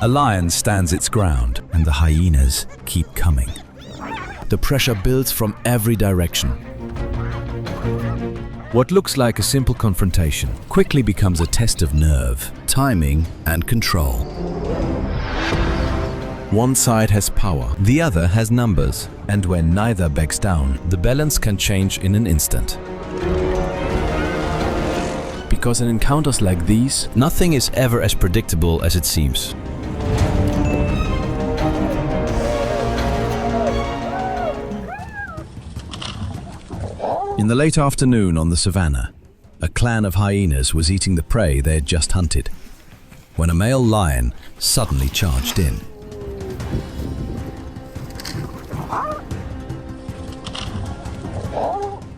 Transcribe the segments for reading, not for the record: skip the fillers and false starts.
A lion stands its ground, and the hyenas keep coming. The pressure builds from every direction. What looks like a simple confrontation quickly becomes a test of nerve, timing, and control. One side has power, the other has numbers, and when neither backs down, the balance can change in an instant. Because in encounters like these, nothing is ever as predictable as it seems. In the late afternoon on the savanna, a clan of hyenas was eating the prey they had just hunted, when a male lion suddenly charged in.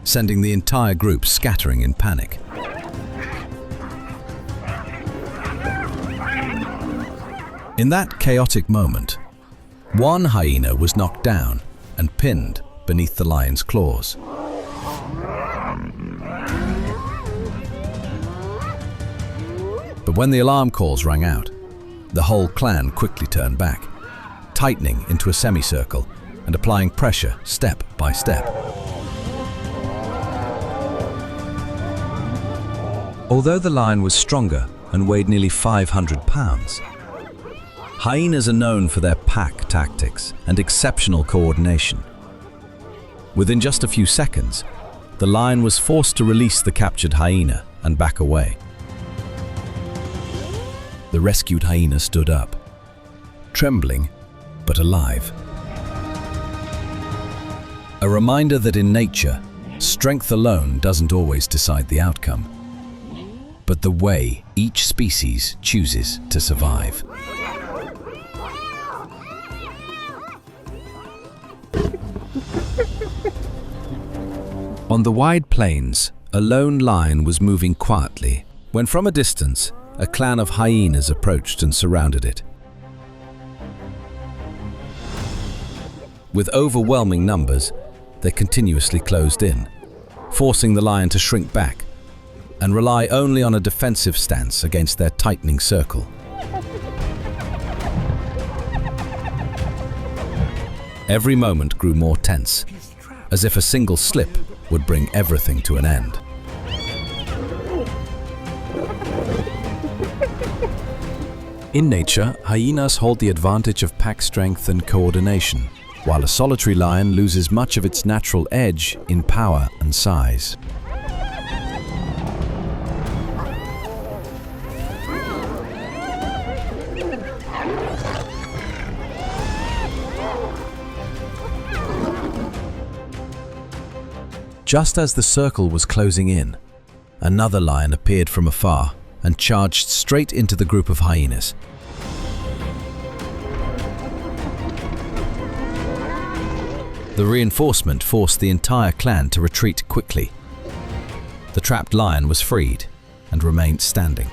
Sending the entire group scattering in panic. In that chaotic moment, one hyena was knocked down and pinned beneath the lion's claws. But when the alarm calls rang out, the whole clan quickly turned back, tightening into a semicircle and applying pressure step by step. Although the lion was stronger and weighed nearly 500 pounds, hyenas are known for their pack tactics and exceptional coordination. Within just a few seconds, the lion was forced to release the captured hyena and back away. The rescued hyena stood up, trembling but alive. A reminder that in nature, strength alone doesn't always decide the outcome, but the way each species chooses to survive. On the wide plains, a lone lion was moving quietly when from a distance, a clan of hyenas approached and surrounded it. With overwhelming numbers, they continuously closed in, forcing the lion to shrink back and rely only on a defensive stance against their tightening circle. Every moment grew more tense, as if a single slip would bring everything to an end. In nature, hyenas hold the advantage of pack strength and coordination, while a solitary lion loses much of its natural edge in power and size. Just as the circle was closing in, another lion appeared from afar and charged straight into the group of hyenas. The reinforcement forced the entire clan to retreat quickly. The trapped lion was freed and remained standing.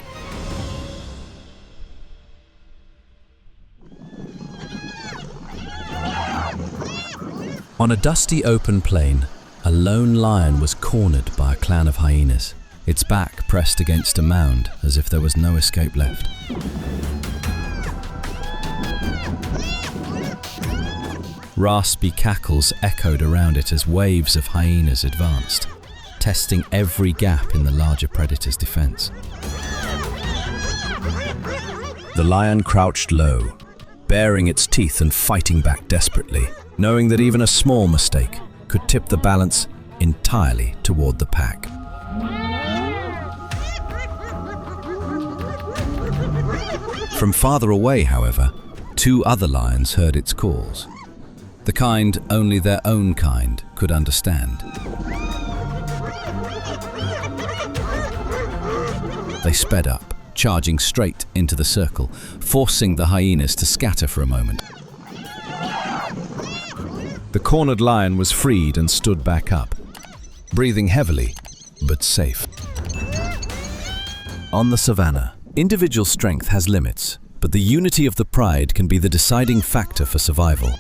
On a dusty open plain, a lone lion was cornered by a clan of hyenas, its back pressed against a mound as if there was no escape left. Raspy cackles echoed around it as waves of hyenas advanced, testing every gap in the larger predator's defense. The lion crouched low, baring its teeth and fighting back desperately, knowing that even a small mistake could tip the balance entirely toward the pack. From farther away, however, two other lions heard its calls, the kind only their own kind could understand. They sped up, charging straight into the circle, forcing the hyenas to scatter for a moment. The cornered lion was freed and stood back up, breathing heavily, but safe. On the savanna, individual strength has limits, but the unity of the pride can be the deciding factor for survival.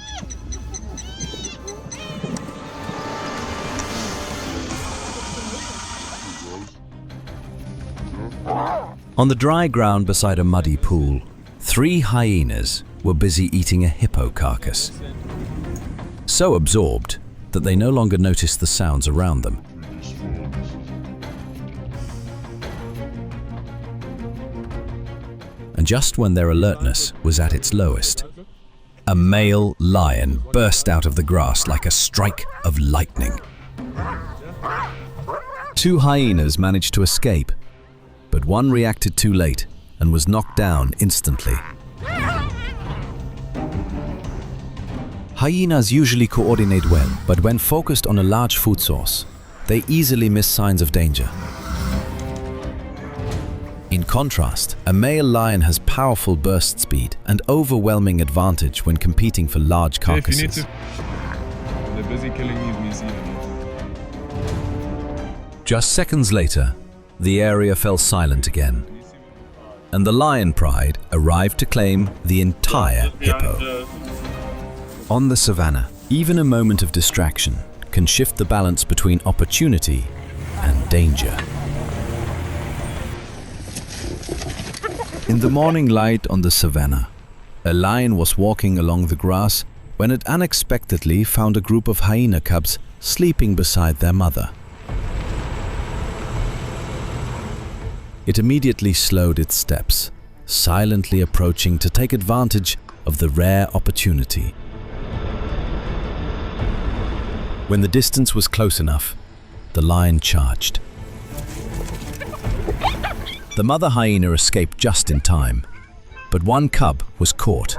On the dry ground beside a muddy pool, 3 hyenas were busy eating a hippo carcass, so absorbed that they no longer noticed the sounds around them. And just when their alertness was at its lowest, a male lion burst out of the grass like a strike of lightning. 2 hyenas managed to escape, but one reacted too late and was knocked down instantly. Hyenas usually coordinate well, but when focused on a large food source, they easily miss signs of danger. In contrast, a male lion has powerful burst speed and overwhelming advantage when competing for large carcasses. They're busy killing you, we see them. Just seconds later, the area fell silent again, and the lion pride arrived to claim the entire hippo. On the savanna, even a moment of distraction can shift the balance between opportunity and danger. In the morning light on the savanna, a lion was walking along the grass when it unexpectedly found a group of hyena cubs sleeping beside their mother. It immediately slowed its steps, silently approaching to take advantage of the rare opportunity. When the distance was close enough, the lion charged. The mother hyena escaped just in time, but one cub was caught.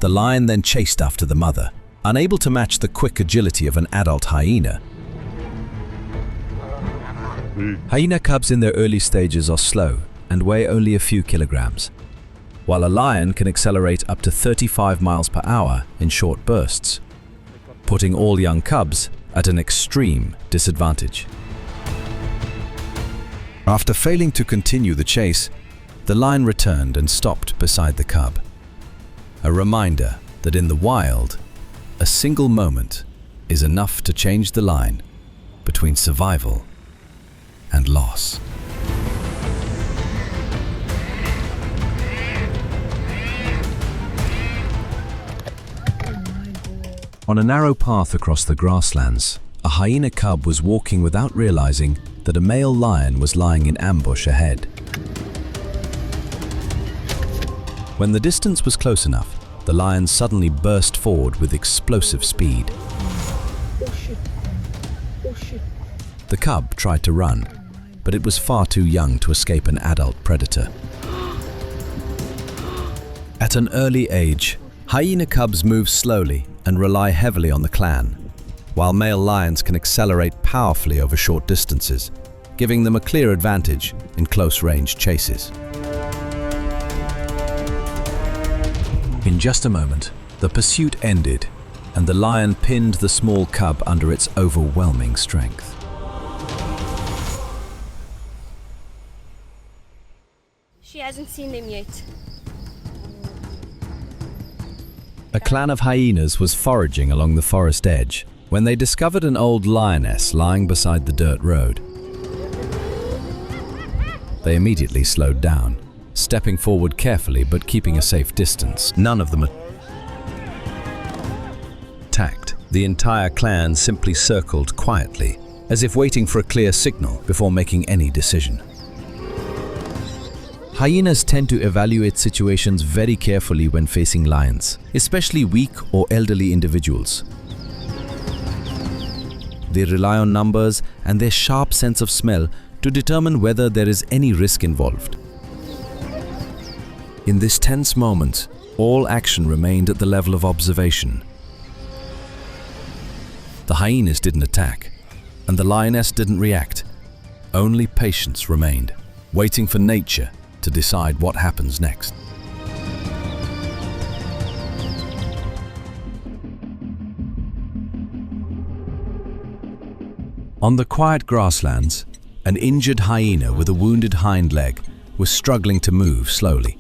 The lion then chased after the mother, unable to match the quick agility of an adult hyena. Hyena cubs in their early stages are slow and weigh only a few kilograms, while a lion can accelerate up to 35 miles per hour in short bursts, putting all young cubs at an extreme disadvantage. After failing to continue the chase, the lion returned and stopped beside the cub. A reminder that in the wild, a single moment is enough to change the line between survival and loss. On a narrow path across the grasslands, a hyena cub was walking without realizing that a male lion was lying in ambush ahead. When the distance was close enough, the lion suddenly burst forward with explosive speed. The cub tried to run, but it was far too young to escape an adult predator. At an early age, hyena cubs move slowly and rely heavily on the clan, while male lions can accelerate powerfully over short distances, giving them a clear advantage in close-range chases. In just a moment, the pursuit ended, and the lion pinned the small cub under its overwhelming strength. She hasn't seen them yet. A clan of hyenas was foraging along the forest edge when they discovered an old lioness lying beside the dirt road. They immediately slowed down, stepping forward carefully but keeping a safe distance. None of them attacked. The entire clan simply circled quietly, as if waiting for a clear signal before making any decision. Hyenas tend to evaluate situations very carefully when facing lions, especially weak or elderly individuals. They rely on numbers and their sharp sense of smell to determine whether there is any risk involved. In this tense moment, all action remained at the level of observation. The hyenas didn't attack, and the lioness didn't react. Only patience remained, waiting for nature to decide what happens next. On the quiet grasslands, an injured hyena with a wounded hind leg was struggling to move slowly,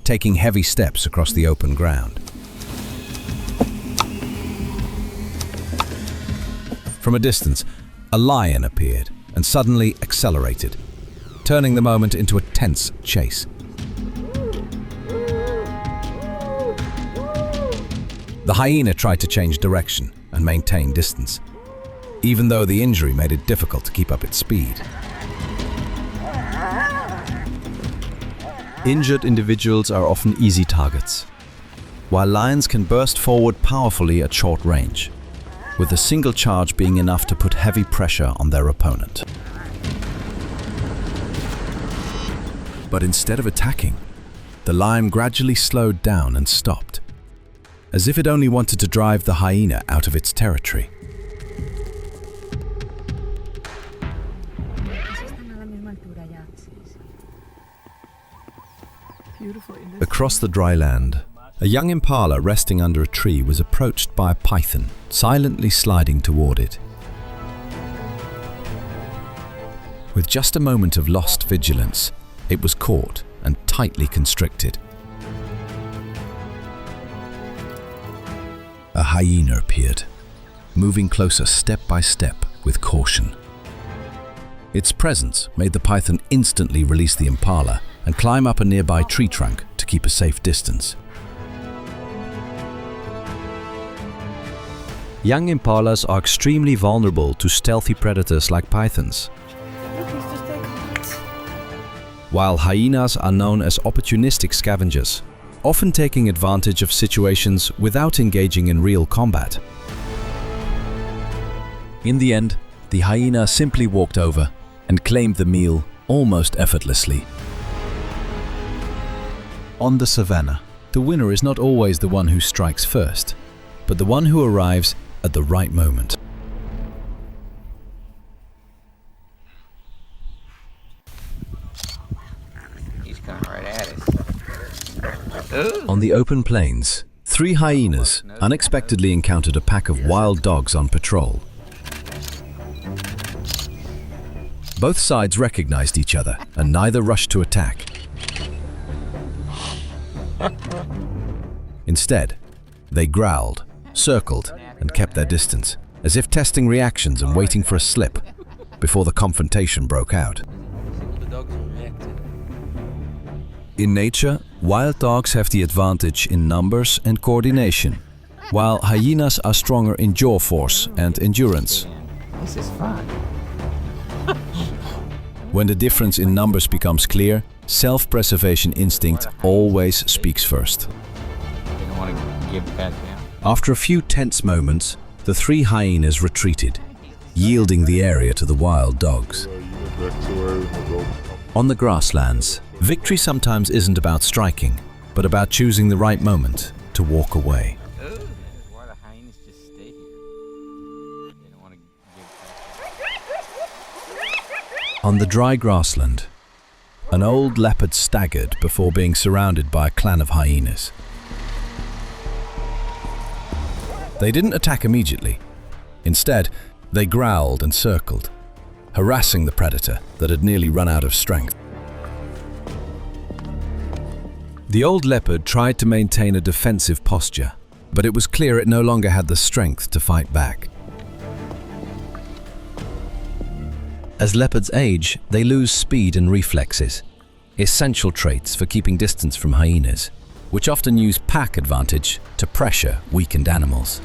taking heavy steps across the open ground. From a distance, a lion appeared and suddenly accelerated. turning the moment into a tense chase. The hyena tried to change direction and maintain distance, even though the injury made it difficult to keep up its speed. Injured individuals are often easy targets, while lions can burst forward powerfully at short range, with a single charge being enough to put heavy pressure on their opponent. But instead of attacking, the lion gradually slowed down and stopped, as if it only wanted to drive the hyena out of its territory. Across the dry land, a young impala resting under a tree was approached by a python, silently sliding toward it. With just a moment of lost vigilance, it was caught and tightly constricted. A hyena appeared, moving closer step by step with caution. Its presence made the python instantly release the impala and climb up a nearby tree trunk to keep a safe distance. Young impalas are extremely vulnerable to stealthy predators like pythons, while hyenas are known as opportunistic scavengers, often taking advantage of situations without engaging in real combat. In the end, the hyena simply walked over and claimed the meal almost effortlessly. On the savanna, the winner is not always the one who strikes first, but the one who arrives at the right moment. He's coming right at us. On the open plains, 3 hyenas unexpectedly encountered a pack of wild dogs on patrol. Both sides recognized each other and neither rushed to attack. Instead, they growled, circled, and kept their distance, as if testing reactions and waiting for a slip before the confrontation broke out. In nature, wild dogs have the advantage in numbers and coordination, while hyenas are stronger in jaw force and endurance. This is fun. When the difference in numbers becomes clear, self-preservation instinct always speaks first. They don't want to give back down. After a few tense moments, the 3 hyenas retreated, yielding the area to the wild dogs. On the grasslands, victory sometimes isn't about striking, but about choosing the right moment to walk away. Why the hyenas just stay here? They don't want to give. On the dry grassland, an old leopard staggered before being surrounded by a clan of hyenas. They didn't attack immediately. Instead, they growled and circled, harassing the predator that had nearly run out of strength. The old leopard tried to maintain a defensive posture, but it was clear it no longer had the strength to fight back. As leopards age, they lose speed and reflexes, essential traits for keeping distance from hyenas, which often use pack advantage to pressure weakened animals.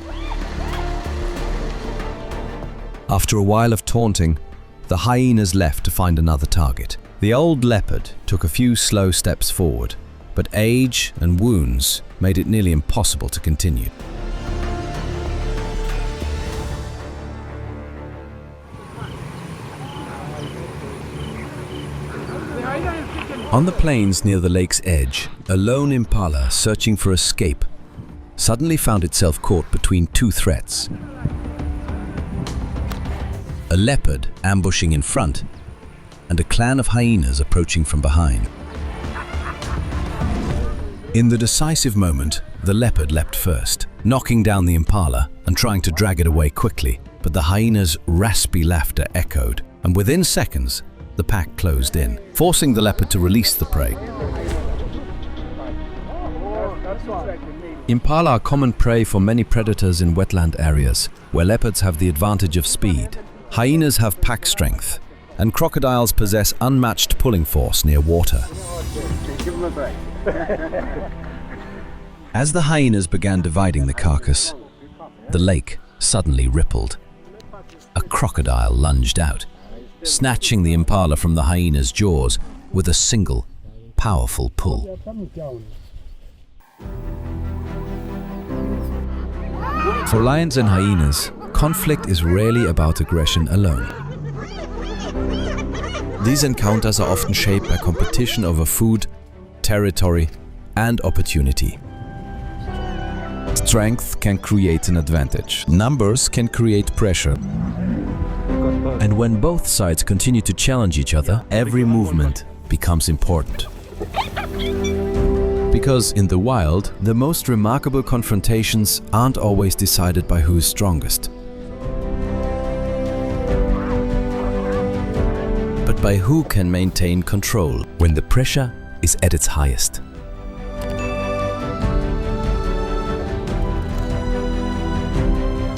After a while of taunting, the hyenas left to find another target. The old leopard took a few slow steps forward, but age and wounds made it nearly impossible to continue. On the plains near the lake's edge, a lone impala searching for escape suddenly found itself caught between 2 threats. A leopard ambushing in front and a clan of hyenas approaching from behind. In the decisive moment, the leopard leapt first, knocking down the impala and trying to drag it away quickly, but the hyena's raspy laughter echoed, and within seconds, the pack closed in, forcing the leopard to release the prey. Impala are common prey for many predators in wetland areas, where leopards have the advantage of speed. Hyenas have pack strength and crocodiles possess unmatched pulling force near water. As the hyenas began dividing the carcass, the lake suddenly rippled. A crocodile lunged out, snatching the impala from the hyena's jaws with a single, powerful pull. For lions and hyenas, conflict is rarely about aggression alone. These encounters are often shaped by competition over food, territory, and opportunity. Strength can create an advantage. Numbers can create pressure. And when both sides continue to challenge each other, every movement becomes important. Because in the wild, the most remarkable confrontations aren't always decided by who is strongest, but by who can maintain control when the pressure is at its highest.